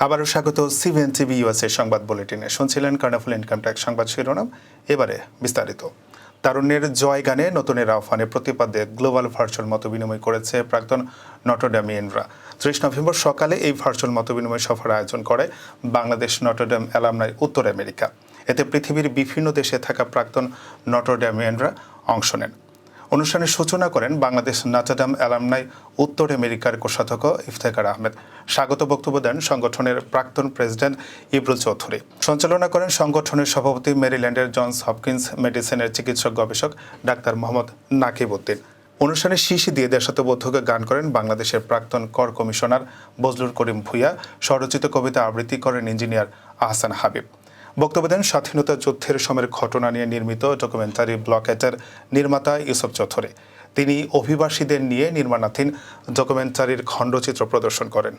আবারও স্বাগত CBN TV USA সংবাদ বুলেটিনে। শুনছিলেন কর্ণফুল ইনকাম ট্যাক্স সংবাদ শিরোনাম, এবারে বিস্তারিত। তারুণ্যের জয় গানে নতুনের আহ্বানে প্রতিপাদ্যে গ্লোবাল ভার্চুয়াল মতবিনিময় করেছে প্রাক্তন নটরডেমিয়ানরা। ৩০ নভেম্বর সকালে এই ভার্চুয়াল মতবিনিময় সভার আয়োজন করে বাংলাদেশ নটরডেম অ্যালামনাই উত্তর আমেরিকা। এতে পৃথিবীর বিভিন্ন দেশে থাকা প্রাক্তন নটরডেমিয়ানরা অংশ নেন। অনুষ্ঠানের সূচনা করেন বাংলাদেশ নটরডেম অ্যালামনাই উত্তর আমেরিকার কোষাধ্যক্ষ ইফতেখার আহমেদ। স্বাগত বক্তব্য দেন সংগঠনের প্রাক্তন প্রেসিডেন্ট ইবরুল চৌধুরী। সঞ্চালনা করেন সংগঠনের সভাপতি মেরিল্যান্ডের জনস হপকিন্স মেডিসিনের চিকিৎসক গবেষক ডাক্তার মোহাম্মদ নাকিব উদ্দিন। অনুষ্ঠানে শীর্ষে দিয়ে দেশাত্মবোধক গান করেন বাংলাদেশের প্রাক্তন কর কমিশনার বজলুর করিম ভূঁইয়া। স্বরচিত কবিতা আবৃত্তি করেন ইঞ্জিনিয়ার আহসান হাবিব। বক্তব্য দেন স্বাধীনতা যুদ্ধের সময়ের ঘটনা নিয়ে নির্মিত ডকুমেন্টারি ব্লকেটের নির্মাতা ইউসুফ চৌধুরী। তিনি অভিবাসীদের নিয়ে নির্মাণাধীন ডকুমেন্টারির খণ্ডচিত্র প্রদর্শন করেন।